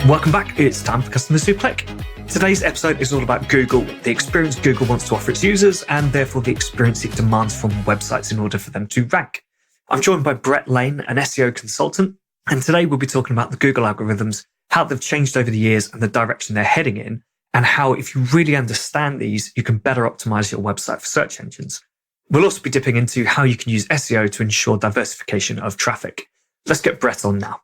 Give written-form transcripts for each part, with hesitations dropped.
Welcome back. It's time for Customers Who Click. Today's episode is all about Google, the experience Google wants to offer its users, and therefore the experience it demands from websites in order for them to rank. I'm joined by Brett Lane, an SEO consultant, and today we'll be talking about the Google algorithms, how they've changed over the years and the direction they're heading in, and how if you really understand these, you can better optimize your website for search engines. We'll also be dipping into how you can use SEO to ensure diversification of traffic. Let's get Brett on now.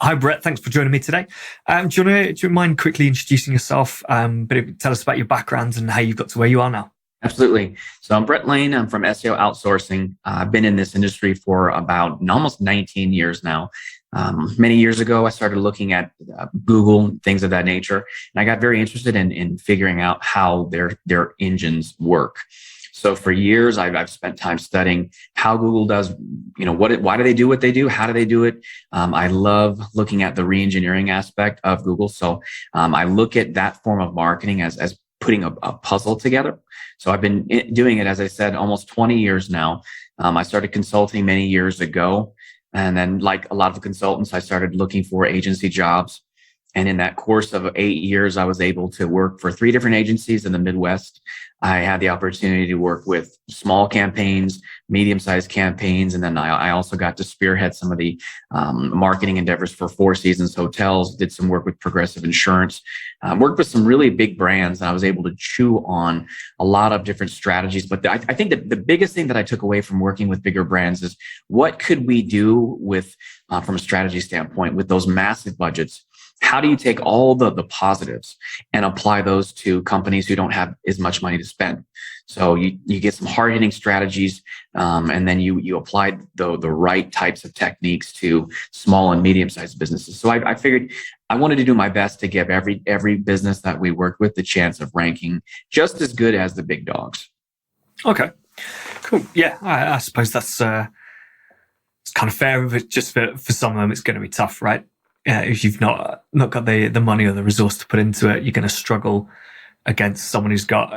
Hi, Brett. Thanks for joining me today. Do you mind quickly introducing yourself, but tell us about your background and how you got to where you are now? Absolutely. So I'm Brett Lane. I'm from SEO Outsourcing. I've been in this industry for about almost 19 years now. Many years ago, I started looking at Google, things of that nature, and I got very interested in figuring out how their engines work. So for years, I've spent time studying how Google does, why do they do what they do? How do they do it? I love looking at the re-engineering aspect of Google. So I look at that form of marketing as putting a puzzle together. So I've been doing it, as I said, almost 20 years now. I started consulting many years ago. And then like a lot of the consultants, I started looking for agency jobs. And in that course of 8 years, I was able to work for 3 different agencies in the Midwest. I had the opportunity to work with small campaigns, medium-sized campaigns, and then I also got to spearhead some of the marketing endeavors for Four Seasons hotels, did some work with Progressive Insurance, worked with some really big brands, and I was able to chew on a lot of different strategies. But I think that the biggest thing that I took away from working with bigger brands is what could we do with, from a strategy standpoint, with those massive budgets? How do you take all the positives and apply those to companies who don't have as much money to spend? So you get some hard-hitting strategies, and then you apply the right types of techniques to small and medium-sized businesses. So I figured I wanted to do my best to give every business that we work with the chance of ranking just as good as the big dogs. Okay, cool. Yeah, I suppose that's it's kind of fair. But just for some of them, it's going to be tough, right? If you've not got the money or the resource to put into it, you're going to struggle against someone who's got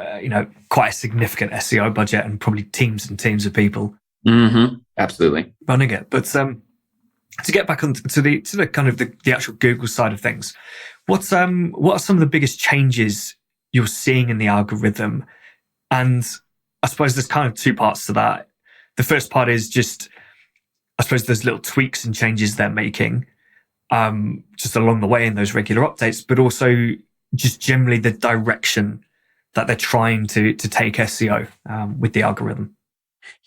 quite a significant SEO budget and probably teams and teams of people. Mm-hmm. Absolutely running it. But to get back onto the kind of the actual Google side of things, what are some of the biggest changes you're seeing in the algorithm? And I suppose there's kind of 2 parts to that. The first part is just, I suppose there's little tweaks and changes they're making just along the way in those regular updates, but also just generally the direction that they're trying to take SEO with the algorithm.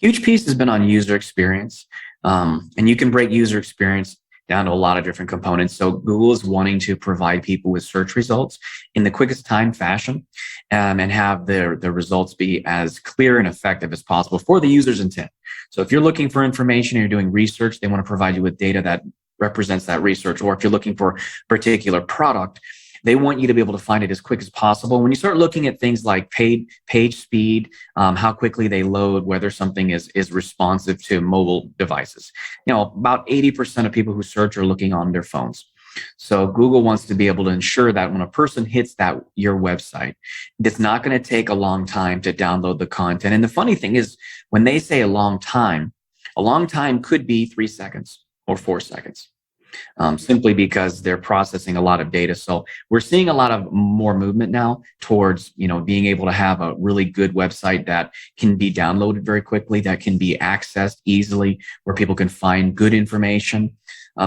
Huge piece has been on user experience. And you can break user experience down to a lot of different components. So Google is wanting to provide people with search results in the quickest time fashion, and have the results be as clear and effective as possible for the user's intent. So if you're looking for information and you're doing research, they want to provide you with data that represents that research. Or if you're looking for a particular product, they want you to be able to find it as quick as possible. When you start looking at things like page speed, how quickly they load, whether something is responsive to mobile devices, about 80% of people who search are looking on their phones. So Google wants to be able to ensure that when a person hits your website, it's not going to take a long time to download the content. And the funny thing is, when they say a long time could be 3 seconds or 4 seconds. Simply because they're processing a lot of data. So we're seeing a lot of more movement now towards, being able to have a really good website that can be downloaded very quickly, that can be accessed easily, where people can find good information.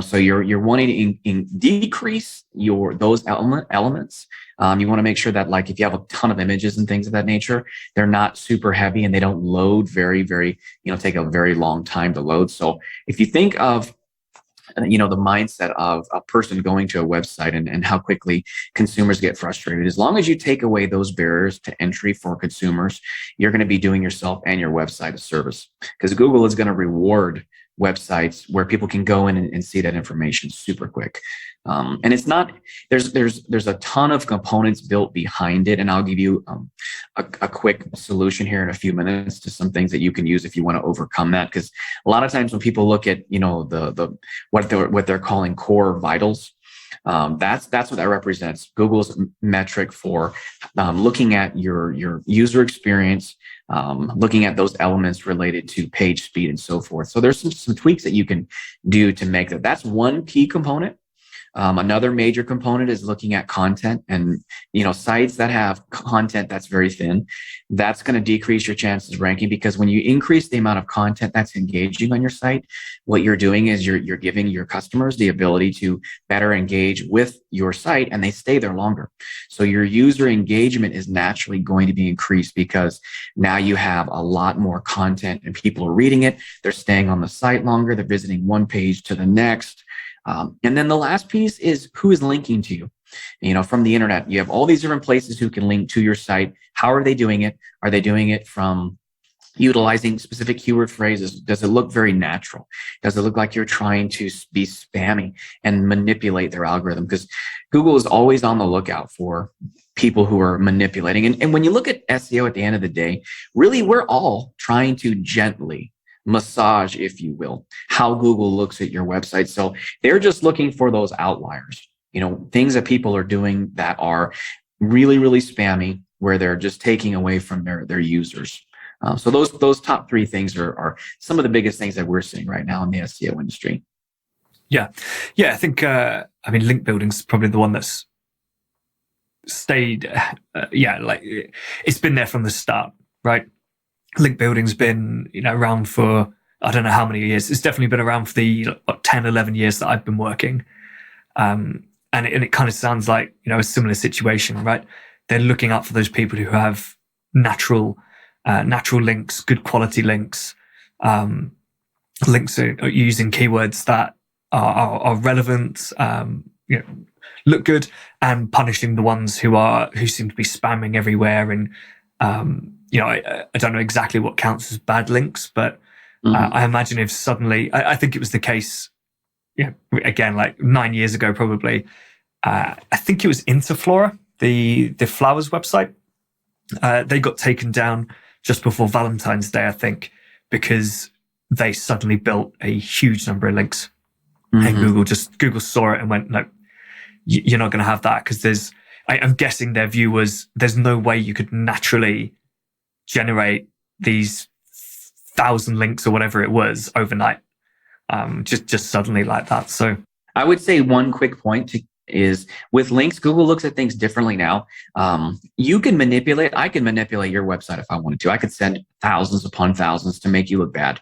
So you're wanting to decrease those elements. You want to make sure that, like, if you have a ton of images and things of that nature, they're not super heavy and they don't load very, very, take a very long time to load. So if you think of the mindset of a person going to a website and how quickly consumers get frustrated. As long as you take away those barriers to entry for consumers, you're going to be doing yourself and your website a service, because Google is going to reward websites where people can go in and see that information super quick. And it's not, there's a ton of components built behind it. And I'll give you a quick solution here in a few minutes to some things that you can use if you want to overcome that. Because a lot of times when people look at, what they're calling core vitals, that's what that represents. Google's metric for looking at your user experience, looking at those elements related to page speed and so forth. So there's some tweaks that you can do to make that. That's one key component. Another major component is looking at content, and sites that have content that's very thin, that's going to decrease your chances of ranking, because when you increase the amount of content that's engaging on your site, what you're doing is you're giving your customers the ability to better engage with your site, and they stay there longer. So your user engagement is naturally going to be increased because now you have a lot more content and people are reading it. They're staying on the site longer. They're visiting one page to the next. And then the last piece is who is linking to you. From the internet, you have all these different places who can link to your site. How are they doing it? Are they doing it from utilizing specific keyword phrases? Does it look very natural? Does it look like you're trying to be spammy and manipulate their algorithm? Because Google is always on the lookout for people who are manipulating. And when you look at SEO at the end of the day, really, we're all trying to gently massage, if you will, how Google looks at your website. So they're just looking for those outliers, things that people are doing that are really, really spammy, where they're just taking away from their users. So those top three things are some of the biggest things that we're seeing right now in the SEO industry. Yeah. I think, link building is probably the one that's stayed, it's been there from the start, right? Link building's been, around for, I don't know how many years. It's definitely been around for the 10, 11 years that I've been working. And it kind of sounds like, a similar situation, right? They're looking out for those people who have natural links, good quality links, links are using keywords that are relevant, look good, and punishing the ones who seem to be spamming everywhere. And, I don't know exactly what counts as bad links, but I imagine if suddenly, I think it was the case, again, like 9 years ago, probably, I think it was Interflora, the flowers website. They got taken down just before Valentine's Day, I think, because they suddenly built a huge number of links. And Google saw it and went, no, you're not going to have that, because I'm guessing their view was there's no way you could naturally generate these 1,000 links or whatever it was overnight, just suddenly like that. So I would say one quick point is with links, Google looks at things differently now. I can manipulate your website if I wanted to. I could send thousands upon thousands to make you look bad,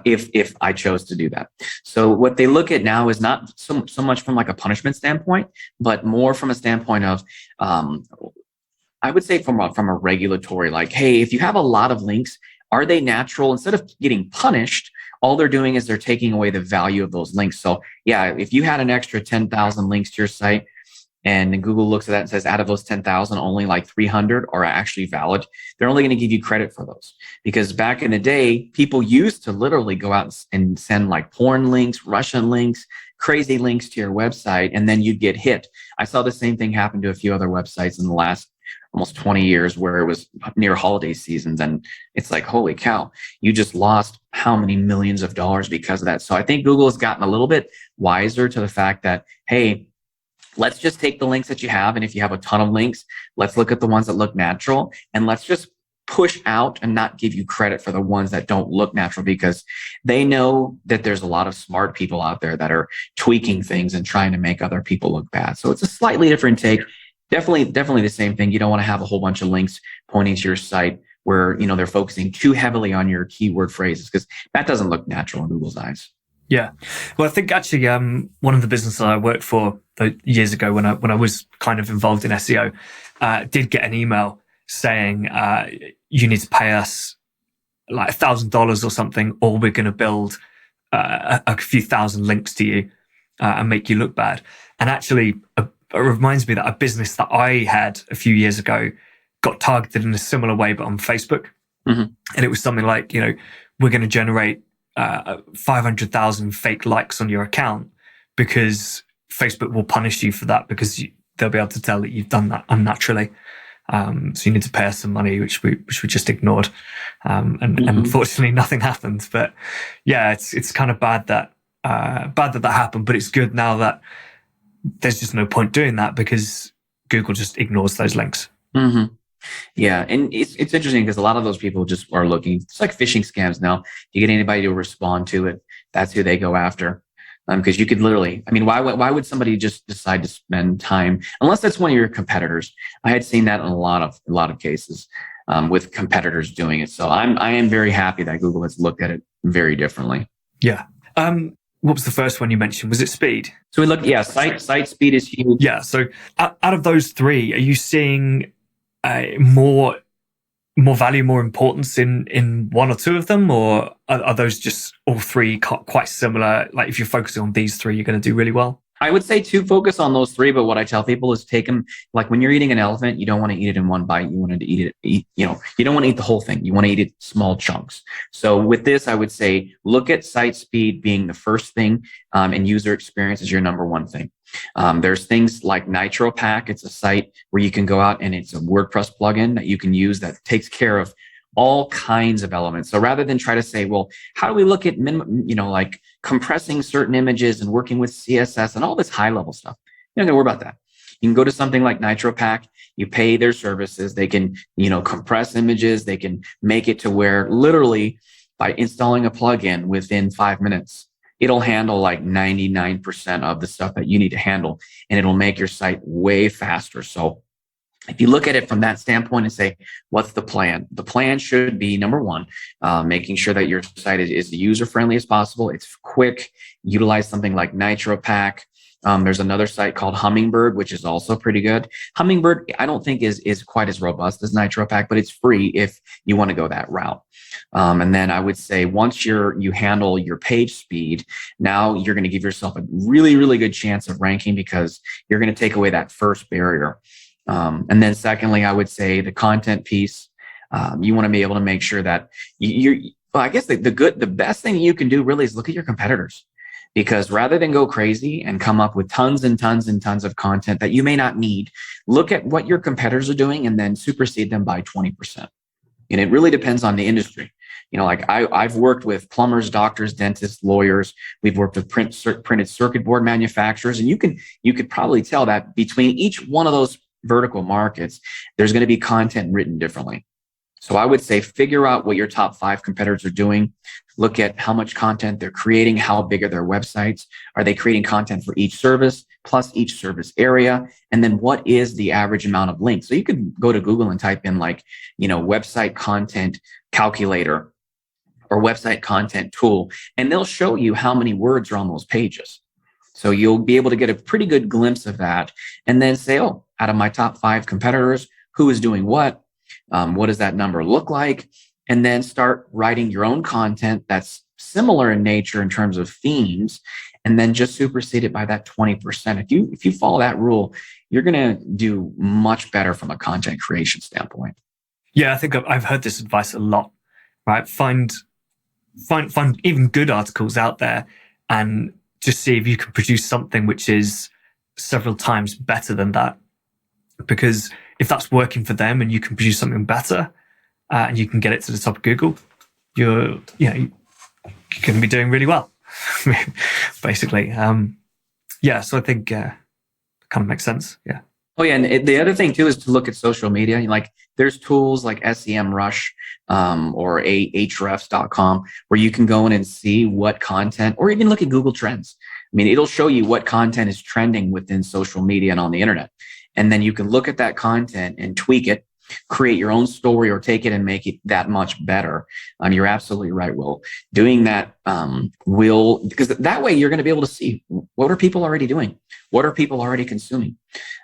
if I chose to do that. So what they look at now is not so much from like a punishment standpoint, but more from a standpoint of, I would say from a regulatory, like, hey, if you have a lot of links, are they natural? Instead of getting punished, all they're doing is they're taking away the value of those links. So yeah, if you had an extra 10,000 links to your site, and Google looks at that and says, out of those 10,000, only like 300 are actually valid, they're only going to give you credit for those. Because back in the day, people used to literally go out and send like porn links, Russian links, crazy links to your website, and then you'd get hit. I saw the same thing happen to a few other websites in the last almost 20 years, where it was near holiday seasons. And it's like, holy cow, you just lost how many millions of dollars because of that. So I think Google has gotten a little bit wiser to the fact that, hey, let's just take the links that you have. And if you have a ton of links, let's look at the ones that look natural, and let's just push out and not give you credit for the ones that don't look natural, because they know that there's a lot of smart people out there that are tweaking things and trying to make other people look bad. So it's a slightly different take. Definitely the same thing. You don't want to have a whole bunch of links pointing to your site where, they're focusing too heavily on your keyword phrases, because that doesn't look natural in Google's eyes. Yeah. Well, I think actually, one of the businesses I worked for years ago when I was kind of involved in SEO, did get an email saying, you need to pay us like $1,000 or something, or we're going to build a few thousand links to you and make you look bad. And actually, it reminds me that a business that I had a few years ago got targeted in a similar way, but on Facebook. And it was something like, we're going to generate 500,000 fake likes on your account, because Facebook will punish you for that, because they'll be able to tell that you've done that unnaturally. So you need to pay us some money, which we just ignored. And unfortunately nothing happened. But yeah, it's kind of bad that happened, but it's good now that there's just no point doing that, because Google just ignores those links. Yeah. And it's interesting because a lot of those people just are looking, it's like phishing scams now. You get anybody to respond to it, that's who they go after. Because you could literally, I mean, why would somebody just decide to spend time unless that's one of your competitors? I had seen that in a lot of cases with competitors doing it. So I am very happy that Google has looked at it very differently. Yeah. What was the first one you mentioned? Was it speed? So we look, site speed is huge. Yeah. So out of those three, are you seeing more value, more importance in one or two of them, or are those just all three quite similar? Like if you're focusing on these three, you're going to do really well. I would say to focus on those three, but what I tell people is take them, like when you're eating an elephant, you don't want to eat it in one bite. You want to eat, you don't want to eat the whole thing. You want to eat it small chunks. So with this, I would say, look at site speed being the first thing, and user experience is your number one thing. There's things like NitroPack. It's a site where you can go out and it's a WordPress plugin that you can use that takes care of all kinds of elements. So rather than try to say, well, how do we look at like compressing certain images and working with CSS and all this high level stuff, you don't have to worry about that. You can go to something like NitroPack. You pay their services. They can, compress images. They can make it to where literally by installing a plugin within 5 minutes, it'll handle like 99% of the stuff that you need to handle, and it'll make your site way faster. So if you look at it from that standpoint and say, what's the plan? The plan should be, number one, making sure that your site is user-friendly as possible. It's quick. Utilize something like NitroPack. There's another site called Hummingbird, which is also pretty good. Hummingbird, I don't think is quite as robust as NitroPack, but it's free if you want to go that route. And then I would say once you handle your page speed, now you're going to give yourself a really, really good chance of ranking because you're going to take away that first barrier. And then secondly, I would say the content piece, you want to be able to make sure that I guess the best thing you can do really is look at your competitors, because rather than go crazy and come up with tons and tons and tons of content that you may not need, look at what your competitors are doing and then supersede them by 20%. And it really depends on the industry. Like I've worked with plumbers, doctors, dentists, lawyers. We've worked with printed circuit board manufacturers. And you could probably tell that between each one of those vertical markets, there's going to be content written differently. So I would say figure out what your top 5 competitors are doing. Look at how much content they're creating, how big are their websites. Are they creating content for each service plus each service area? And then what is the average amount of links? So you could go to Google and type in website content calculator or website content tool, and they'll show you how many words are on those pages. So you'll be able to get a pretty good glimpse of that and then say, oh, out of my top 5 competitors, who is doing what? What does that number look like? And then start writing your own content that's similar in nature in terms of themes, and then just supersede it by that 20%. If you follow that rule, you're going to do much better from a content creation standpoint. Yeah, I think I've heard this advice a lot, right? Find even good articles out there and just see if you can produce something which is several times better than that. Because if that's working for them and you can produce something better and you can get it to the top of Google, you're going to be doing really well, basically. So I think it kind of makes sense. Yeah. Oh yeah, and the other thing too is to look at social media. Like there's tools like SEMrush or Ahrefs.com where you can go in and see what content, or even look at Google Trends. I mean, it'll show you what content is trending within social media and on the internet. And then you can look at that content and tweak it, create your own story, or take it and make it that much better. You're absolutely right, Will. Doing that because that way you're going to be able to see what are people already doing? What are people already consuming?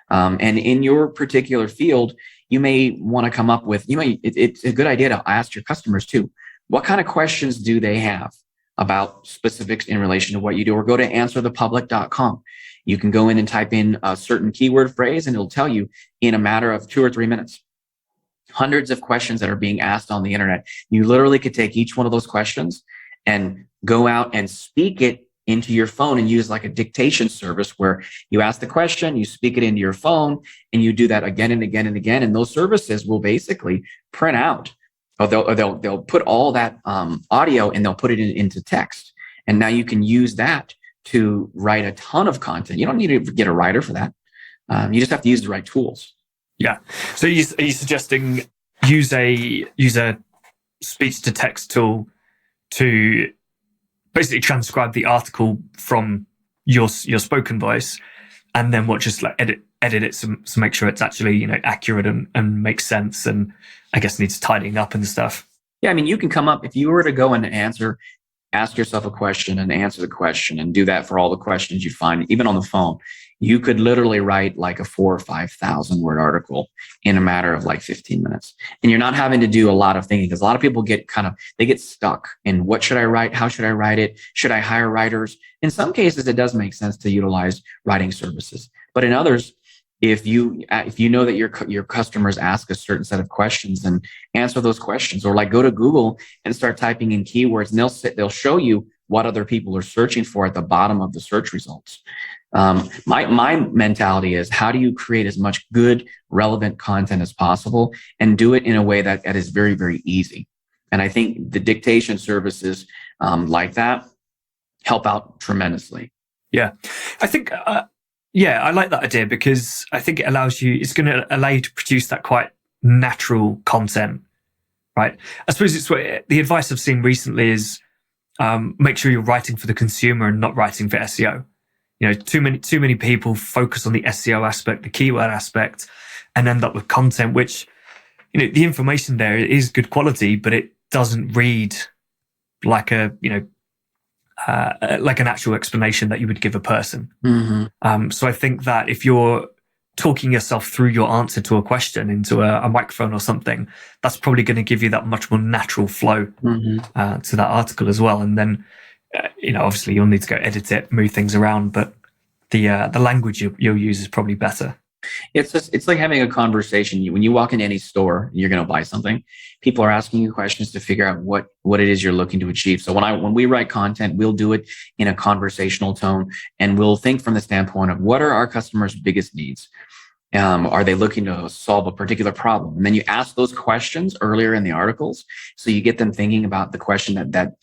And in your particular field, you may want to come up with, it's a good idea to ask your customers too, what kind of questions do they have about specifics in relation to what you do? Or go to answerthepublic.com. You can go in and type in a certain keyword phrase and it'll tell you in a matter of 2 or 3 minutes, hundreds of questions that are being asked on the internet. You literally could take each one of those questions and go out and speak it into your phone and use like a dictation service where you ask the question, you speak it into your phone, and you do that again and again and again. And those services will basically print out, or they'll put all that audio and they'll put it into text. And now you can use that to write a ton of content. You don't need to get a writer for that. You just have to use the right tools. Yeah. So are you suggesting use a speech to text tool to basically transcribe the article from your spoken voice, and then what, just like edit it to make sure it's actually, you know, accurate and makes sense, and I guess needs tidying up and stuff. Yeah, I mean, you can come up, if you were to go and ask yourself a question and answer the question and do that for all the questions you find, even on the phone, you could literally write like a 4,000 or 5,000 word article in a matter of like 15 minutes. And you're not having to do a lot of thinking, because a lot of people they get stuck in, what should I write? How should I write it? Should I hire writers? In some cases, it does make sense to utilize writing services. But in others, if you know that your customers ask a certain set of questions, and answer those questions, or like go to Google and start typing in keywords, and they'll show you what other people are searching for at the bottom of the search results. My mentality is, how do you create as much good, relevant content as possible, and do it in a way that is very, very easy? And I think the dictation services like that help out tremendously. Yeah, I think. Yeah, I like that idea, because I think it's going to allow you to produce that quite natural content, right? I suppose it's what the advice I've seen recently is, make sure you're writing for the consumer and not writing for SEO. You know, too many people focus on the SEO aspect, the keyword aspect, and end up with content which, you know, the information there is good quality, but it doesn't read like like an actual explanation that you would give a person. Mm-hmm. So I think that if you're talking yourself through your answer to a question into a microphone or something, that's probably going to give you that much more natural flow to that article as well. And then, you know, obviously you'll need to go edit it, move things around, but the language you'll use is probably better. It's like having a conversation. When you walk into any store, you're going to buy something. People are asking you questions to figure out what it is you're looking to achieve. So when we write content, we'll do it in a conversational tone, and we'll think from the standpoint of, what are our customers' biggest needs? Are they looking to solve a particular problem? And then you ask those questions earlier in the articles, so you get them thinking about the question that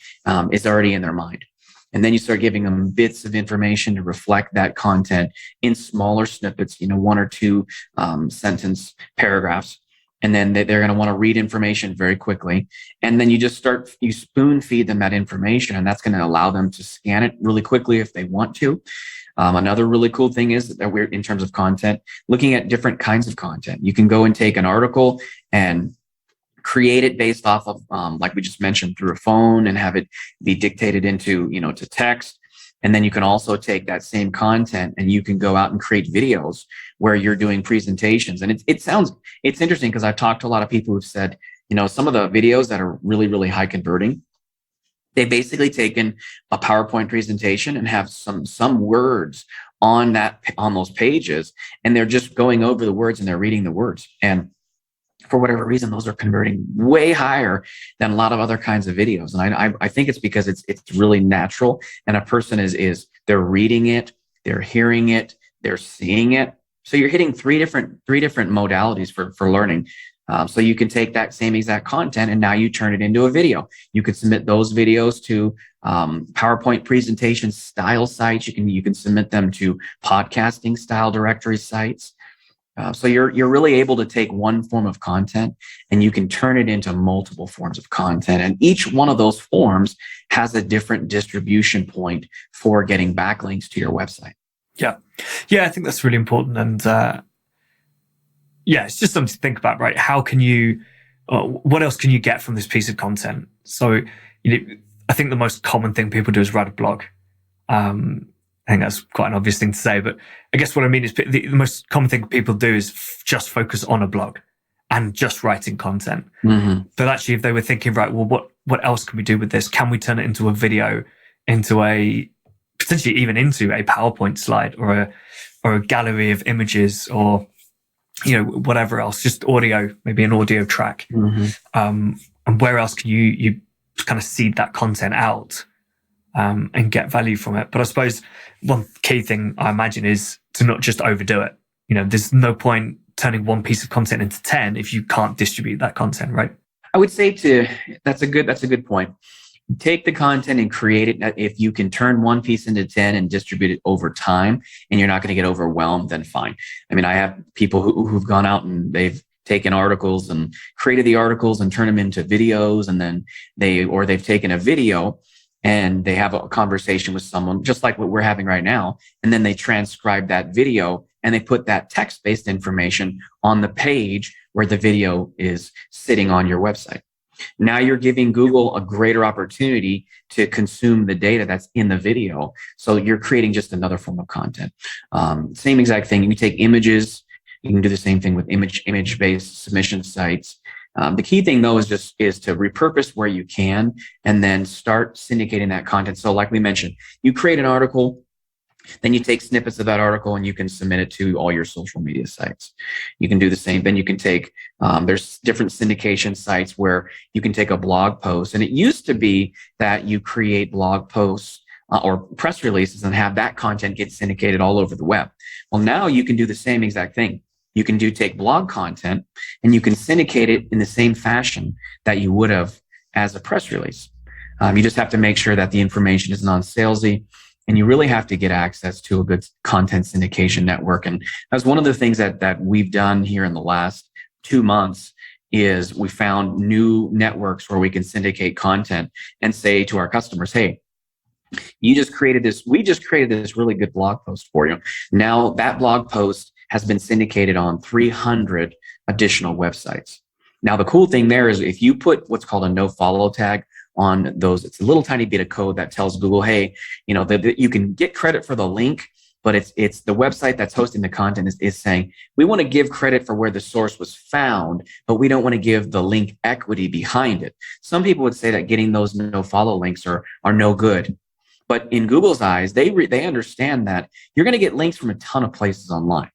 is already in their mind. And then you start giving them bits of information to reflect that content in smaller snippets, you know, 1 or 2 sentence paragraphs. And then they're going to want to read information very quickly. And then you spoon feed them that information, and that's going to allow them to scan it really quickly if they want to. Another really cool thing is that we're, in terms of content, looking at different kinds of content. You can go and take an article and create it based off of, like we just mentioned, through a phone, and have it be dictated into, you know, to text. And then you can also take that same content and you can go out and create videos where you're doing presentations. And it's interesting, because I've talked to a lot of people who've said, you know, some of the videos that are really, really high converting, they've basically taken a PowerPoint presentation and have some words on those pages, and they're just going over the words and they're reading the words. And for whatever reason, those are converting way higher than a lot of other kinds of videos. And I think it's because it's really natural, and a person is they're reading it, they're hearing it, they're seeing it. So you're hitting three different modalities for learning. So you can take that same exact content, and now you turn it into a video. You could submit those videos to PowerPoint presentation style sites. You can submit them to podcasting style directory sites. So you're really able to take one form of content, and you can turn it into multiple forms of content. And each one of those forms has a different distribution point for getting backlinks to your website. Yeah, I think that's really important. And it's just something to think about, right? How can you, what else can you get from this piece of content? So, I think the most common thing people do is write a blog. I think that's quite an obvious thing to say, but I guess what I mean is the most common thing people do is just focus on a blog and just writing content. Mm-hmm. But actually, if they were thinking, right, well, what else can we do with this? Can we turn it into a video, potentially even into a PowerPoint slide or a gallery of images, or whatever else, just audio, maybe an audio track. Mm-hmm. And where else can you kind of seed that content out and get value from it? But I suppose one key thing I imagine is to not just overdo it. There's no point turning one piece of content into 10 if you can't distribute that content, right? I would say that's a good point. Take the content and create it. If you can turn one piece into 10 and distribute it over time, and you're not going to get overwhelmed, then fine. I mean, I have people who've gone out and they've taken articles and created the articles and turned them into videos, and then they've taken a video and they have a conversation with someone just like what we're having right now. And then they transcribe that video and they put that text-based information on the page where the video is sitting on your website. Now you're giving Google a greater opportunity to consume the data that's in the video. So you're creating just another form of content. Same exact thing. You take images. You can do the same thing with image-based submission sites. The key thing though is to repurpose where you can and then start syndicating that content. So like we mentioned, you create an article, then you take snippets of that article and you can submit it to all your social media sites. You can do the same. Then you can take, there's different syndication sites where you can take a blog post. And it used to be that you create blog posts or press releases and have that content get syndicated all over the web. Well, now you can do the same exact thing. You can take blog content and you can syndicate it in the same fashion that you would have as a press release. You just have to make sure that the information is non-salesy, and you really have to get access to a good content syndication network. And that's one of the things that we've done here in the last 2 months is we found new networks where we can syndicate content and say to our customers, hey, we just created this really good blog post for you. Now that blog post has been syndicated on 300 additional websites. Now, the cool thing there is if you put what's called a Nofollow tag on those, it's a little tiny bit of code that tells Google, hey, that you can get credit for the link, but it's the website that's hosting the content is saying, we want to give credit for where the source was found, but we don't want to give the link equity behind it. Some people would say that getting those Nofollow links are no good. But in Google's eyes, they understand that you're going to get links from a ton of places online.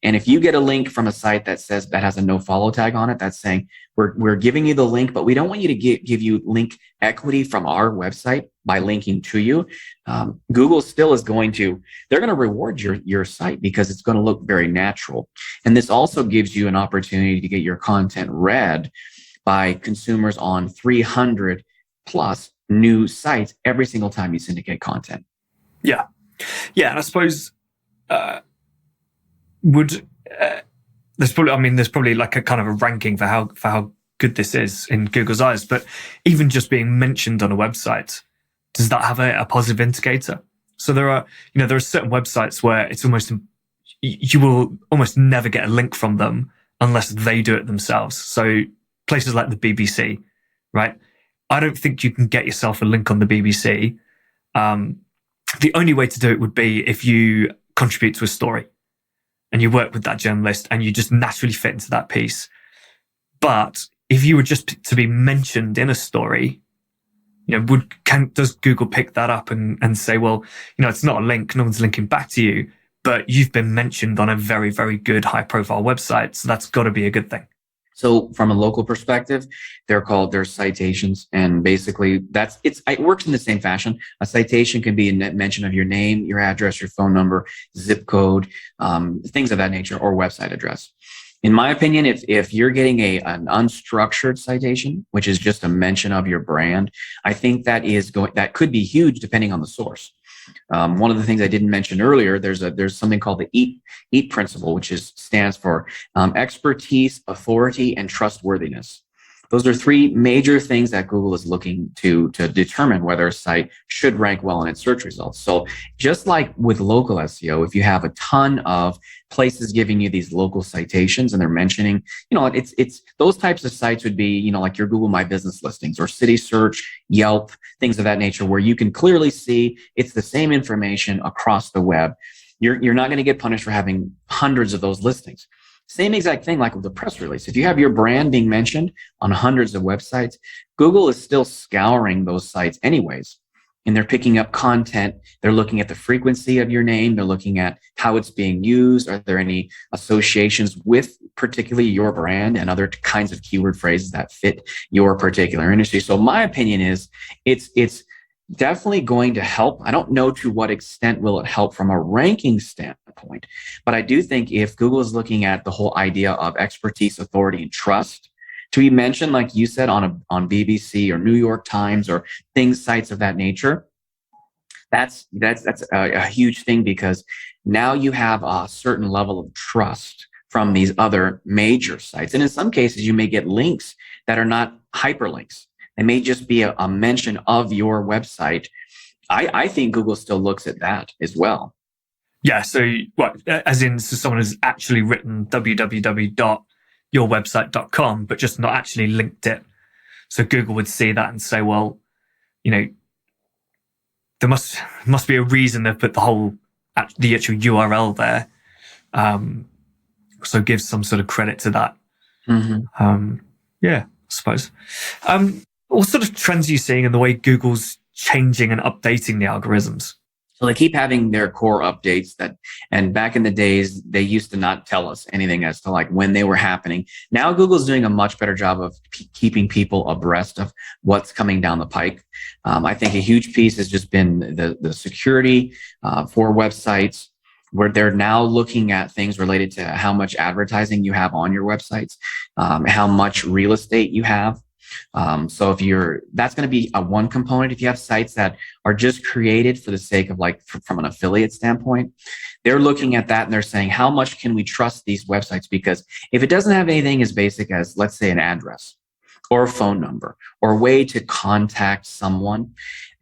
And if you get a link from a site that has a Nofollow tag on it, that's saying we're giving you the link, but we don't want you to give you link equity from our website by linking to you. Google still is they're going to reward your site because it's going to look very natural. And this also gives you an opportunity to get your content read by consumers on 300 plus new sites every single time you syndicate content. Yeah. And I suppose, there's probably like a kind of a ranking for how good this is in Google's eyes, but even just being mentioned on a website, does that have a positive indicator? So there are certain websites where it's you will almost never get a link from them unless they do it themselves. So places like the BBC, right? I don't think you can get yourself a link on the BBC. The only way to do it would be if you contribute to a story and you work with that journalist and you just naturally fit into that piece. But if you were just to be mentioned in a story, does Google pick that up and say, well, it's not a link, no one's linking back to you, but you've been mentioned on a very, very good high profile website. So that's got to be a good thing. So from a local perspective, they're citations. And basically it works in the same fashion. A citation can be a mention of your name, your address, your phone number, zip code, things of that nature, or website address. In my opinion, if you're getting an unstructured citation, which is just a mention of your brand, I think that could be huge depending on the source. One of the things I didn't mention earlier, there's something called the EAT principle, which stands for expertise, authority, and trustworthiness. Those are three major things that Google is looking to determine whether a site should rank well in its search results. So just like with local SEO, if you have a ton of places giving you these local citations and they're mentioning, it's those types of sites would be, like your Google My Business listings or City Search, Yelp, things of that nature, where you can clearly see it's the same information across the web. You're not going to get punished for having hundreds of those listings. Same exact thing like with the press release. If you have your brand being mentioned on hundreds of websites, Google is still scouring those sites anyways. And they're picking up content. They're looking at the frequency of your name. They're looking at how it's being used. Are there any associations with particularly your brand and other kinds of keyword phrases that fit your particular industry? So my opinion is it's definitely going to help. I don't know to what extent will it help from a ranking standpoint, but I do think if Google is looking at the whole idea of expertise, authority, and trust to be mentioned, like you said, on BBC or New York Times or sites of that nature, that's a huge thing, because now you have a certain level of trust from these other major sites. And in some cases, you may get links that are not hyperlinks. It may just be a mention of your website. I think Google still looks at that as well. Yeah. So what, as in, so someone has actually written www.yourwebsite.com, but just not actually linked it. So Google would see that and say, well, there must be a reason they've put the actual URL there. So give some sort of credit to that. Yeah, I suppose. What sort of trends are you seeing in the way Google's changing and updating the algorithms? So they keep having their core updates and back in the days, they used to not tell us anything as to like when they were happening. Now Google's doing a much better job of keeping people abreast of what's coming down the pike. I think a huge piece has just been the security for websites, where they're now looking at things related to how much advertising you have on your websites, how much real estate you have. So that's going to be one component. If you have sites that are just created for the sake of from an affiliate standpoint, they're looking at that and they're saying, how much can we trust these websites? Because if it doesn't have anything as basic as, let's say, an address or a phone number or a way to contact someone,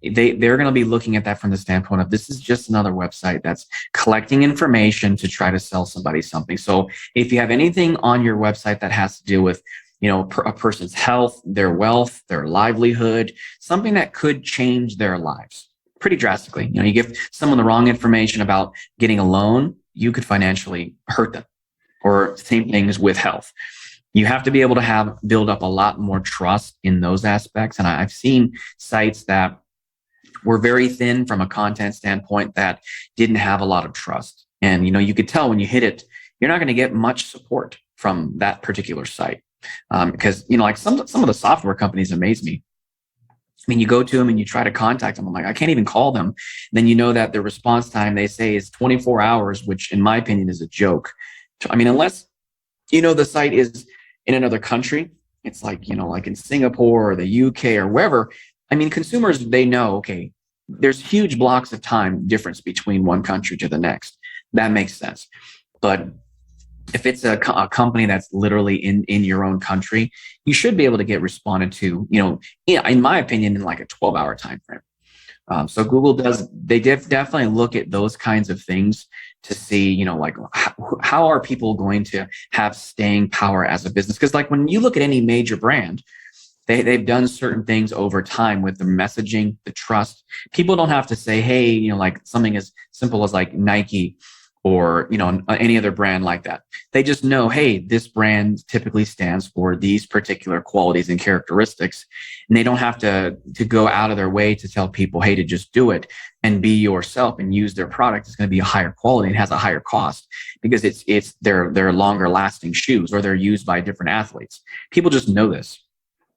they're going to be looking at that from the standpoint of, this is just another website that's collecting information to try to sell somebody something. So if you have anything on your website that has to do with a person's health, their wealth, their livelihood, something that could change their lives pretty drastically. You give someone the wrong information about getting a loan, you could financially hurt them. Or same things with health. You have to be able to build up a lot more trust in those aspects. And I've seen sites that were very thin from a content standpoint that didn't have a lot of trust. And, you could tell when you hit it, you're not going to get much support from that particular site. Because, some of the software companies amaze me. I mean, you go to them and you try to contact them. I'm like, I can't even call them. Then that the response time they say is 24 hours, which in my opinion is a joke. I mean, unless, the site is in another country, it's like in Singapore or the UK or wherever. I mean, consumers, they know, okay, there's huge blocks of time difference between one country to the next. That makes sense. But if it's a company that's literally in your own country, you should be able to get responded to, in my opinion, in like a 12-hour time frame. So Google they definitely look at those kinds of things to see, how are people going to have staying power as a business? Because when you look at any major brand, they've done certain things over time with the messaging, the trust. People don't have to say, hey, something as simple as like Nike or any other brand like that. They just know, hey, this brand typically stands for these particular qualities and characteristics, and they don't have to go out of their way to tell people, hey, to just do it and be yourself and use their product. It's going to be a higher quality and has a higher cost because it's their longer lasting shoes, or they're used by different athletes. People just know this.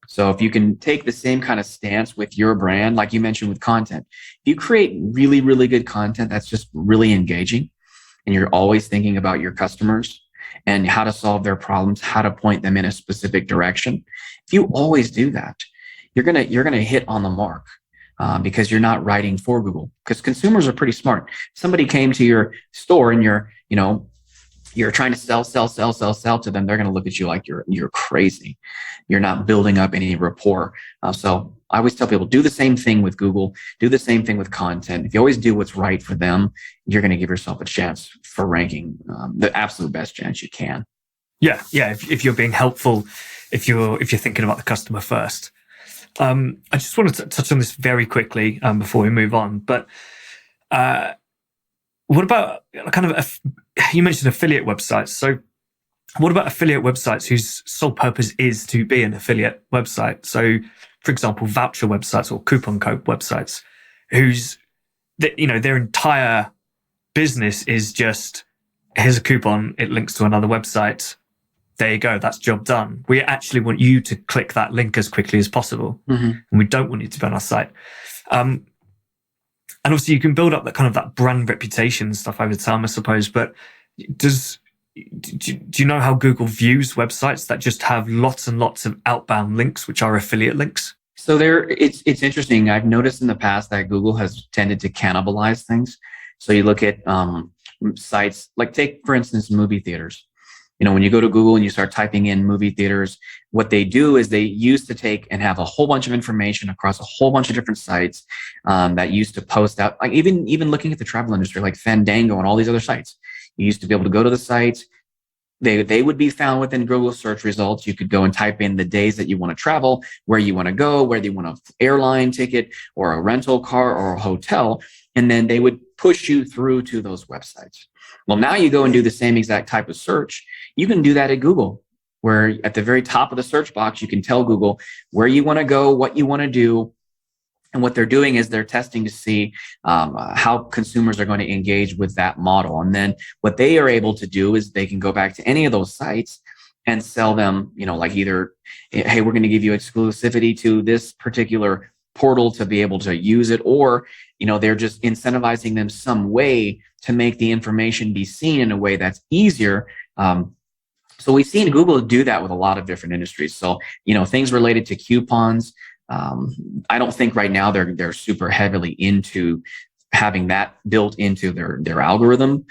So if you can take the same kind of stance with your brand, like you mentioned with content, if you create really, really good content that's just really engaging, and you're always thinking about your customers and how to solve their problems, how to point them in a specific direction. If you always do that, you're gonna hit on the mark because you're not writing for Google. Because consumers are pretty smart. If somebody came to your store and you're trying to sell to them, they're going to look at you like you're crazy. You're not building up any rapport. So I always tell people, do the same thing with Google, do the same thing with content. If you always do what's right for them, you're going to give yourself a chance for ranking, the absolute best chance you can. Yeah. If you're being helpful, if you're thinking about the customer first. I just wanted to touch on this very quickly before we move on. But what about you mentioned affiliate websites. So what about affiliate websites whose sole purpose is to be an affiliate website? So, for example, voucher websites or coupon code websites, their entire business is just, here's a coupon, it links to another website. There you go, that's job done. We actually want you to click that link as quickly as possible. Mm-hmm. And we don't want you to be on our site. And obviously you can build up that brand reputation and stuff over time, I suppose. But do you know how Google views websites that just have lots and lots of outbound links, which are affiliate links? So it's interesting. I've noticed in the past that Google has tended to cannibalize things. So you look at sites like, take for instance movie theaters. When you go to Google and you start typing in movie theaters, what they do is they used to take and have a whole bunch of information across a whole bunch of different sites that used to post out, like even looking at the travel industry, like Fandango and all these other sites. You used to be able to go to the sites. They would be found within Google search results. You could go and type in the days that you want to travel, where you want to go, whether you want an airline ticket or a rental car or a hotel, and then they would push you through to those websites. Well, now you go and do the same exact type of search. You can do that at Google, where at the very top of the search box, you can tell Google where you want to go, what you want to do. And what they're doing is they're testing to see how consumers are going to engage with that model. And then what they are able to do is they can go back to any of those sites and sell them, like either, hey, we're going to give you exclusivity to this particular portal to be able to use it, or, they're just incentivizing them some way to make the information be seen in a way that's easier. So we've seen Google do that with a lot of different industries. So, things related to coupons. I don't think right now they're super heavily into having that built into their algorithm,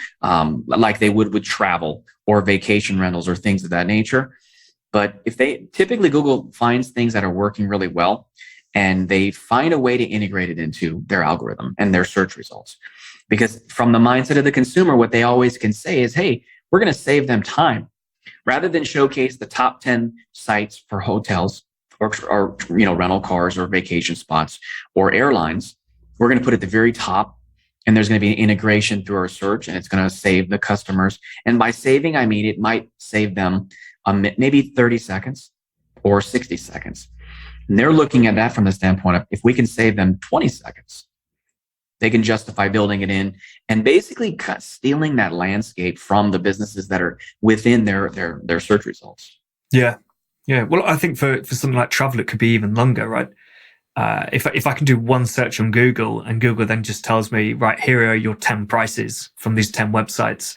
like they would with travel or vacation rentals or things of that nature. But if typically Google finds things that are working really well, and they find a way to integrate it into their algorithm and their search results. Because from the mindset of the consumer, what they always can say is, hey, we're going to save them time. Rather than showcase the top 10 sites for hotels, or rental cars or vacation spots or airlines, we're going to put at the very top, and there's going to be an integration through our search, and it's going to save the customers. And by saving, I mean it might save them maybe 30 seconds or 60 seconds. And they're looking at that from the standpoint of, if we can save them 20 seconds, they can justify building it in and basically stealing that landscape from the businesses that are within their search results. Yeah. Yeah, well, I think for something like travel, it could be even longer, right? If I can do one search on Google, and Google then just tells me, right, here are your 10 prices from these 10 websites,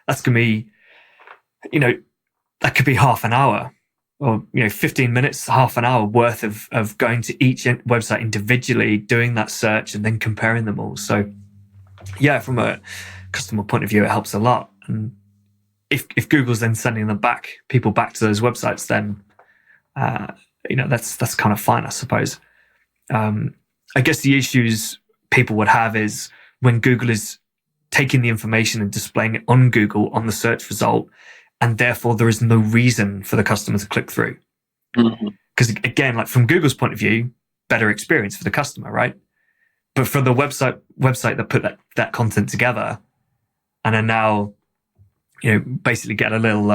that's going to be, that could be half an hour or, 15 minutes, half an hour worth of going to each website individually, doing that search and then comparing them all. So yeah, from a customer point of view, it helps a lot. And if Google's then sending people back to those websites, then that's kind of fine, I suppose. I guess the issues people would have is when Google is taking the information and displaying it on Google on the search result, and therefore there is no reason for the customer to click through. Because again, like from Google's point of view, better experience for the customer, right? But for the website that put that content together, and then now, basically get a little,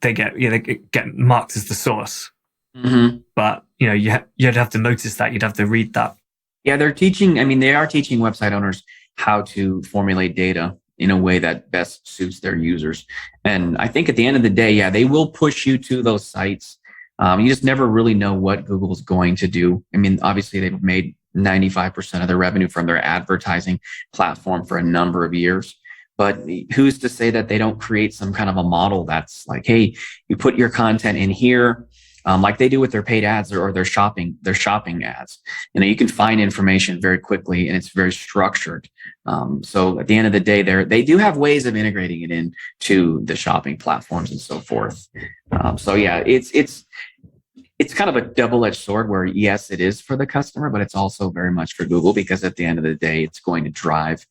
they get marked as the source. But you'd have to notice that, you'd have to read that. Yeah, they are teaching website owners how to formulate data in a way that best suits their users. And I think at the end of the day, yeah, they will push you to those sites. You just never really know what Google's going to do. I mean, obviously they've made 95% of their revenue from their advertising platform for a number of years. But who's to say that they don't create some kind of a model that's like, hey, you put your content in here, like they do with their paid ads or their shopping ads. You can find information very quickly, and it's very structured. So at the end of the day, they do have ways of integrating it into the shopping platforms and so forth. So yeah, it's kind of a double-edged sword where, yes, it is for the customer, but it's also very much for Google, because at the end of the day, it's going to drive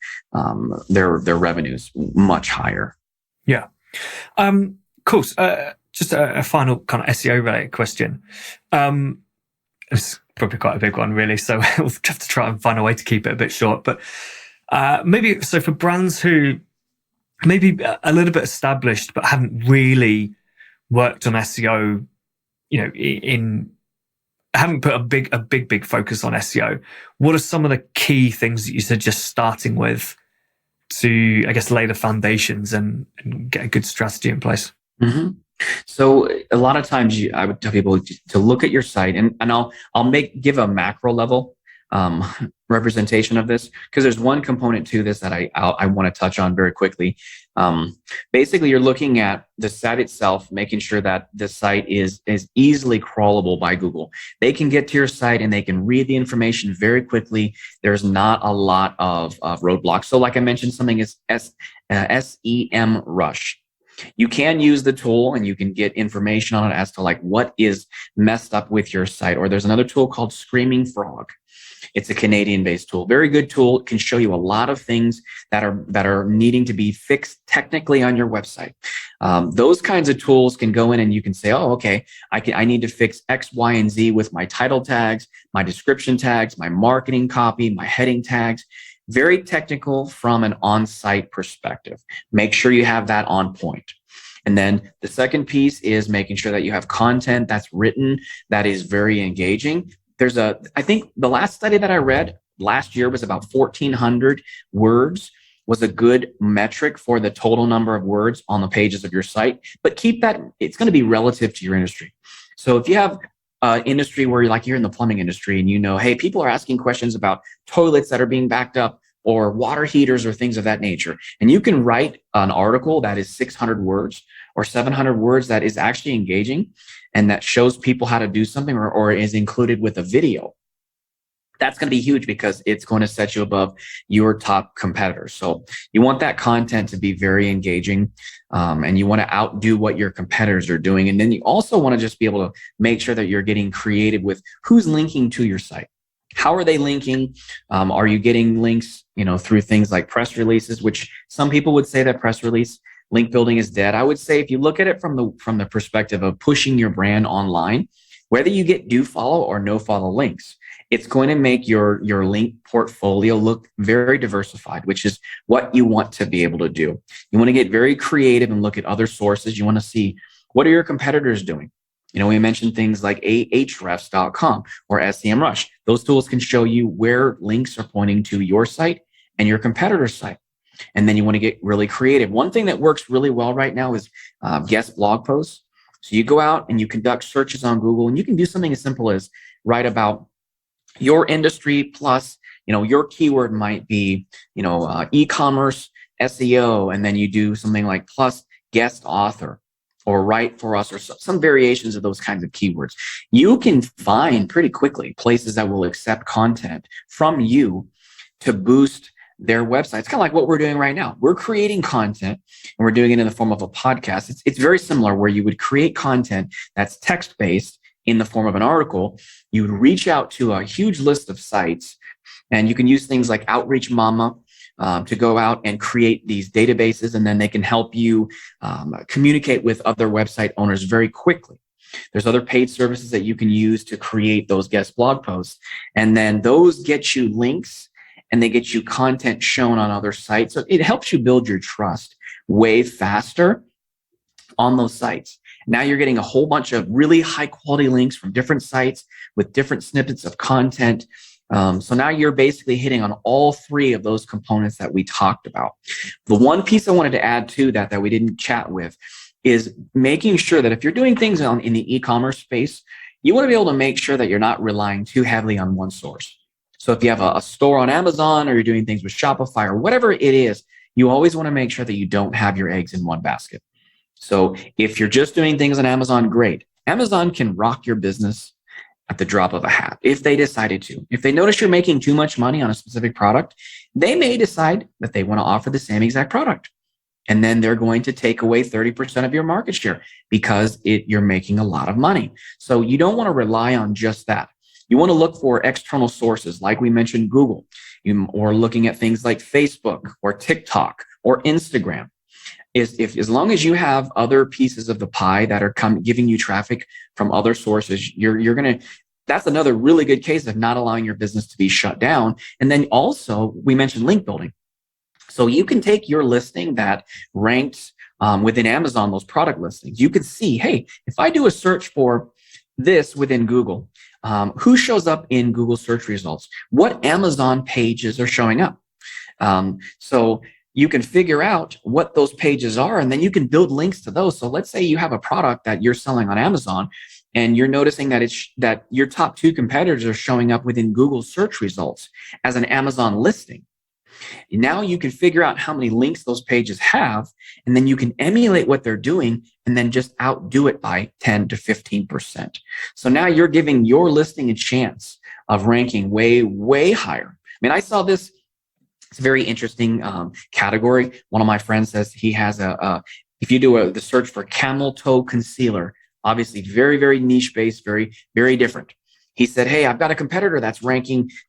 their revenues much higher. Yeah. Cool. Just a final kind of SEO related question. It's probably quite a big one, really. So we'll have to try and find a way to keep it a bit short. But maybe so for brands who maybe a little bit established but haven't really worked on SEO, haven't put a big focus on SEO. What are some of the key things that you suggest starting with to, I guess, lay the foundations and get a good strategy in place? So a lot of times I would tell people to look at your site, and I'll give a macro level representation of this, because there's one component to this that I want to touch on very quickly. Basically, you're looking at the site itself, making sure that the site is easily crawlable by Google. They can get to your site and they can read the information very quickly. There's not a lot of roadblocks. So like I mentioned, something is SEM Rush. You can use the tool and you can get information on it as to like what is messed up with your site. Or there's another tool called Screaming Frog. It's a Canadian-based tool. Very good tool. It can show you a lot of things that are needing to be fixed technically on your website. Those kinds of tools can go in and you can say, oh, okay, I need to fix X, Y, and Z with my title tags, my description tags, my marketing copy, my heading tags. Very technical from an on-site perspective. Make sure you have that on point. And then the second piece is making sure that you have content that's written that is very engaging. I think the last study that I read last year was about 1,400 words was a good metric for the total number of words on the pages of your site. But keep that, it's going to be relative to your industry. So if you have industry where you're in the plumbing industry and you know, hey, people are asking questions about toilets that are being backed up or water heaters or things of that nature. And you can write an article that is 600 words or 700 words that is actually engaging and that shows people how to do something or is included with a video. That's going to be huge because it's going to set you above your top competitors. So you want that content to be very engaging and you want to outdo what your competitors are doing. And then you also want to just be able to make sure that you're getting creative with who's linking to your site. How are they linking? Are you getting links, through things like press releases, which some people would say that press release link building is dead. I would say if you look at it from the perspective of pushing your brand online, whether you get do follow or no follow links, it's going to make your link portfolio look very diversified, which is what you want to be able to do. You want to get very creative and look at other sources. You want to see what are your competitors doing. We mentioned things like ahrefs.com or SEMrush. Those tools can show you where links are pointing to your site and your competitor's site. And then you want to get really creative. One thing that works really well right now is guest blog posts. So you go out and you conduct searches on Google and you can do something as simple as write about your industry plus, your keyword might be, e-commerce, SEO, and then you do something like plus guest author or write for us or some variations of those kinds of keywords. You can find pretty quickly places that will accept content from you to boost their website. It's kind of like what we're doing right now. We're creating content and we're doing it in the form of a podcast. It's very similar where you would create content that's text-based in the form of an article. You would reach out to a huge list of sites and you can use things like Outreach Mama to go out and create these databases, and then they can help you communicate with other website owners very quickly. There's other paid services that you can use to create those guest blog posts, and then those get you links and they get you content shown on other sites. So it helps you build your trust way faster on those sites. Now you're getting a whole bunch of really high quality links from different sites with different snippets of content. So now you're basically hitting on all three of those components that we talked about. The one piece I wanted to add to that we didn't chat with is making sure that if you're doing things in the e-commerce space, you want to be able to make sure that you're not relying too heavily on one source. So if you have a store on Amazon or you're doing things with Shopify or whatever it is, you always want to make sure that you don't have your eggs in one basket. So if you're just doing things on Amazon, great. Amazon can rock your business at the drop of a hat if they decided to. If they notice you're making too much money on a specific product, they may decide that they want to offer the same exact product. And then they're going to take away 30% of your market share because you're making a lot of money. So you don't want to rely on just that. You want to look for external sources, like we mentioned, Google, or looking at things like Facebook or TikTok or Instagram. As long as you have other pieces of the pie that are giving you traffic from other sources, that's another really good case of not allowing your business to be shut down. And then also, we mentioned link building. So you can take your listing that ranked within Amazon, those product listings. You can see, hey, if I do a search for this within Google, who shows up in Google search results? What Amazon pages are showing up? So you can figure out what those pages are, and then you can build links to those. So let's say you have a product that you're selling on Amazon, and you're noticing that your top two competitors are showing up within Google search results as an Amazon listing. Now you can figure out how many links those pages have, and then you can emulate what they're doing and then just outdo it by 10 to 15%. So now you're giving your listing a chance of ranking way, way higher. I mean, I saw this. It's a very interesting category. One of my friends says he has if you do the search for camel toe concealer, obviously very, very niche based, very, very different. He said, hey, I've got a competitor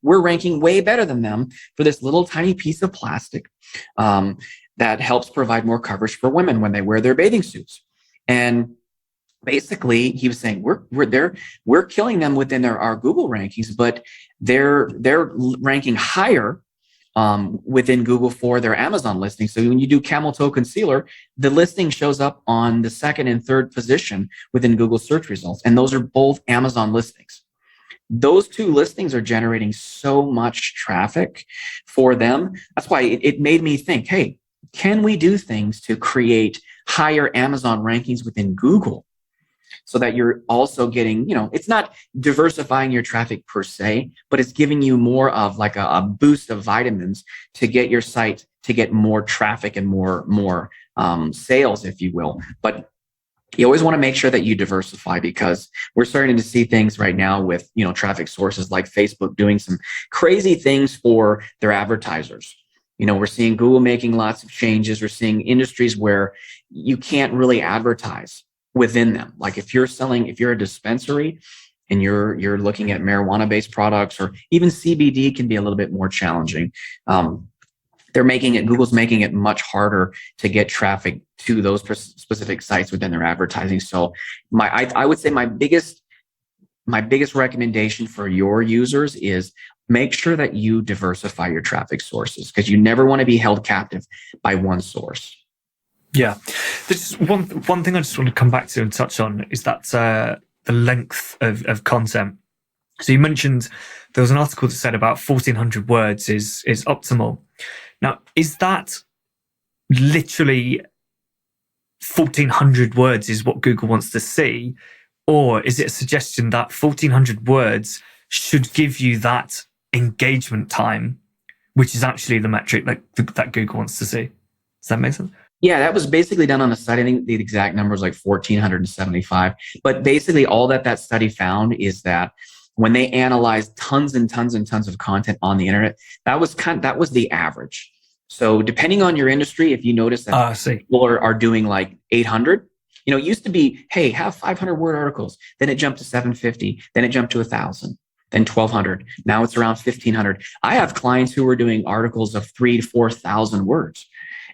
we're ranking way better than them for this little tiny piece of plastic that helps provide more coverage for women when they wear their bathing suits. And basically, he was saying we're killing them within our Google rankings, but they're ranking higher within Google for their Amazon listing. So when you do camel toe concealer, the listing shows up on the second and third position within Google search results. And those are both Amazon listings. Those two listings are generating so much traffic for them. That's why it made me think, hey, can we do things to create higher Amazon rankings within Google so that you're also getting, it's not diversifying your traffic per se, but it's giving you more of like a boost of vitamins to get your site to get more traffic and more sales, if you will. But you always want to make sure that you diversify, because we're starting to see things right now with, traffic sources like Facebook doing some crazy things for their advertisers. We're seeing Google making lots of changes. We're seeing industries where you can't really advertise within them. Like if you're a dispensary and you're looking at marijuana-based products, or even CBD can be a little bit more challenging. Google's making it much harder to get traffic to those specific sites within their advertising. So I would say my biggest recommendation for your users is make sure that you diversify your traffic sources, because you never want to be held captive by one source. Yeah. There's one thing I just want to come back to and touch on is that the length of content. So you mentioned there was an article that said about 1,400 words is optimal. Now, is that literally 1,400 words is what Google wants to see? Or is it a suggestion that 1,400 words should give you that engagement time, which is actually the metric that Google wants to see? Does that make sense? Yeah, that was basically done on the site. I think the exact number was like 1,475. But basically all that study found is that when they analyzed tons and tons and tons of content on the internet, that was the average. So depending on your industry, if you notice that people are doing like 800, it used to be, hey, have 500 word articles. Then it jumped to 750. Then it jumped to 1,000. Then 1,200. Now it's around 1,500. I have clients who are doing articles of 3,000 to 4,000 words.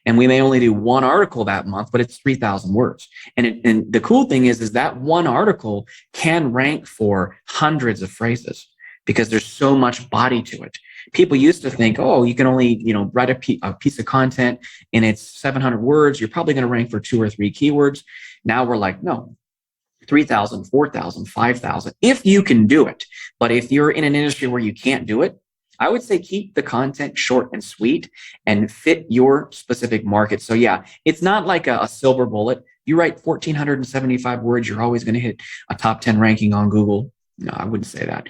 And we may only do one article that month, but it's 3,000 words. And the cool thing is that one article can rank for hundreds of phrases because there's so much body to it. People used to think, oh, you can only, write a piece of content and it's 700 words. You're probably going to rank for 2 or 3 keywords. Now we're like, no, 3,000, 4,000, 5,000, if you can do it. But if you're in an industry where you can't do it, I would say keep the content short and sweet and fit your specific market. So yeah, it's not like a silver bullet. You write 1,475 words, you're always going to hit a top 10 ranking on Google. No, I wouldn't say that.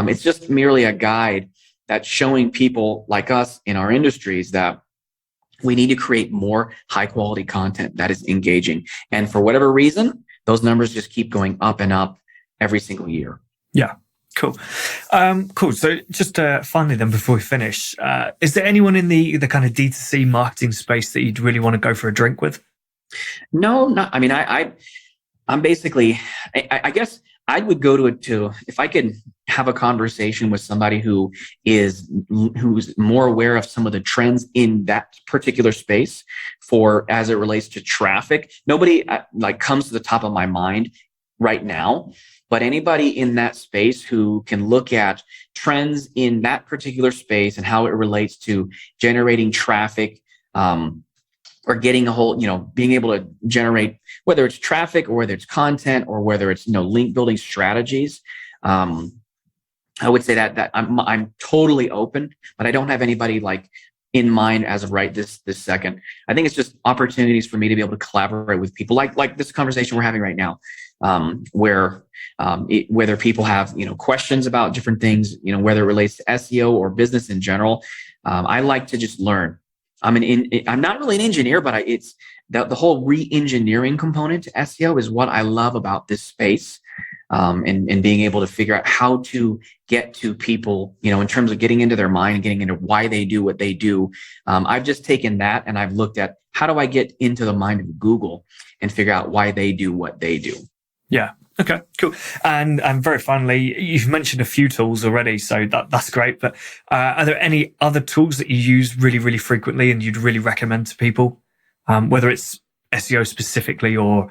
It's just merely a guide that's showing people like us in our industries that we need to create more high quality content that is engaging. And for whatever reason, those numbers just keep going up and up every single year. Yeah. Cool. Cool. So just finally then, before we finish, is there anyone in the kind of D2C marketing space that you'd really want to go for a drink with? No, not, I mean, I'm basically, I guess I would go to if I could have a conversation with somebody who's more aware of some of the trends in that particular space as it relates to traffic. Nobody comes to the top of my mind right now. But anybody in that space who can look at trends in that particular space and how it relates to generating traffic, or getting a whole, being able to generate, whether it's traffic or whether it's content or whether it's, link building strategies. I would say that I'm totally open, but I don't have anybody in mind as of this second. I think it's just opportunities for me to be able to collaborate with people like this conversation we're having right now. whether people have, questions about different things, whether it relates to SEO or business in general. I like to just learn. I'm not really an engineer, but it's the whole re-engineering component to SEO is what I love about this space. And being able to figure out how to get to people, in terms of getting into their mind and getting into why they do what they do. I've just taken that and I've looked at how do I get into the mind of Google and figure out why they do what they do. Yeah. Okay, cool. And very finally, you've mentioned a few tools already, so that's great. But are there any other tools that you use really, really frequently and you'd really recommend to people, whether it's SEO specifically or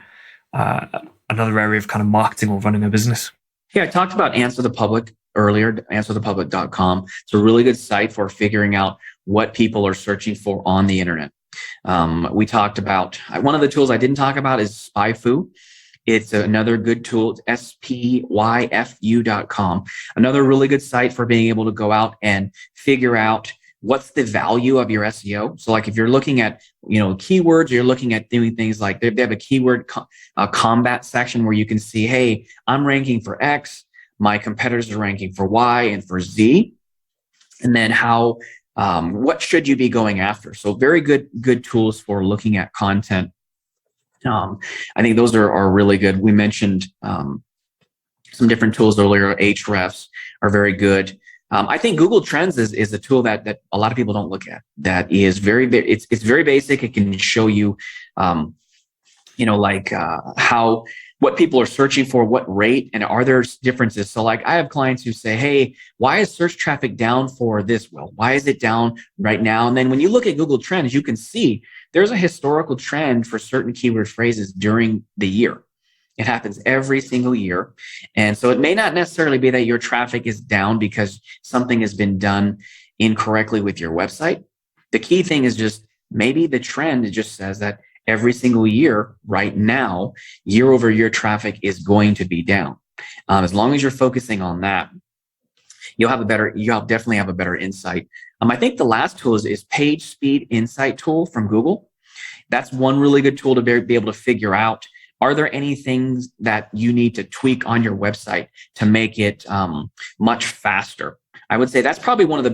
another area of kind of marketing or running a business? Yeah, I talked about Answer the Public earlier, answerthepublic.com. It's a really good site for figuring out what people are searching for on the internet. We talked about, one of the tools I didn't talk about is SpyFu. It's another good tool. It's spyfu.com. Another really good site for being able to go out and figure out what's the value of your SEO. So like if you're looking at, keywords, or you're looking at doing things like they have a keyword combat section where you can see, hey, I'm ranking for X, my competitors are ranking for Y and for Z. And then what should you be going after? So very good tools for looking at content. I think those are really good. We mentioned some different tools earlier. Ahrefs are very good. I think Google Trends is a tool that a lot of people don't look at. That is it's very basic. It can show you, what people are searching for, what rate, and are there differences? So like I have clients who say, hey, why is search traffic down for this? Well, why is it down right now? And then when you look at Google Trends, you can see there's a historical trend for certain keyword phrases during the year. It happens every single year. And so it may not necessarily be that your traffic is down because something has been done incorrectly with your website. The key thing is just maybe the trend just says that every single year right now, year over year traffic is going to be down. As long as you're focusing on that, you'll definitely have a better insight. I think the last tool is Page Speed Insight tool from Google. That's one really good tool to be able to figure out, are there any things that you need to tweak on your website to make it much faster? I would say that's probably one of the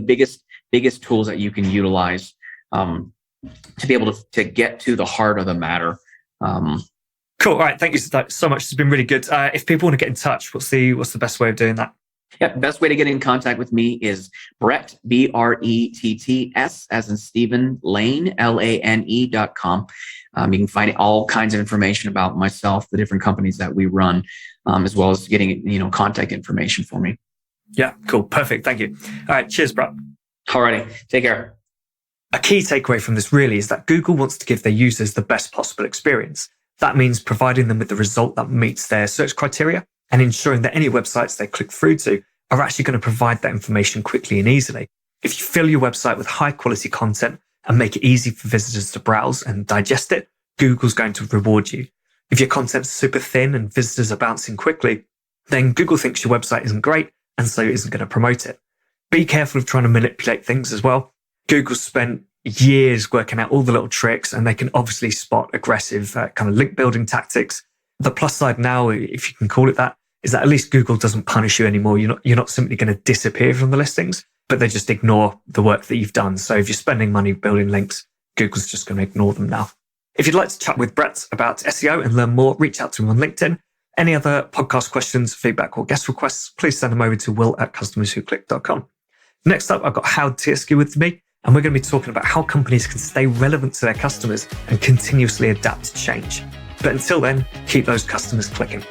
biggest tools that you can utilize to be able to get to the heart of the matter. Cool. All right. Thank you so much. It's been really good. If people want to get in touch, what's the best way of doing that? Yeah, best way to get in contact with me is Brett, BRETTS, as in Stephen, Lane, LANE.com. You can find all kinds of information about myself, the different companies that we run, as well as getting, contact information for me. Yeah, cool. Perfect. Thank you. All right. Cheers, Brett. All righty. Take care. A key takeaway from this really is that Google wants to give their users the best possible experience. That means providing them with the result that meets their search criteria and ensuring that any websites they click through to are actually going to provide that information quickly and easily. If you fill your website with high quality content and make it easy for visitors to browse and digest it, Google's going to reward you. If your content's super thin and visitors are bouncing quickly, then Google thinks your website isn't great and so isn't going to promote it. Be careful of trying to manipulate things as well. Google spent years working out all the little tricks and they can obviously spot aggressive kind of link building tactics. The plus side now, if you can call it that, is that at least Google doesn't punish you anymore. You're not simply going to disappear from the listings, but they just ignore the work that you've done. So if you're spending money building links, Google's just going to ignore them now. If you'd like to chat with Brett about SEO and learn more, reach out to him on LinkedIn. Any other podcast questions, feedback, or guest requests, please send them over to will@customerswhoclick.com. Next up, I've got Howard Tiersky with me, and we're going to be talking about how companies can stay relevant to their customers and continuously adapt to change. But until then, keep those customers clicking.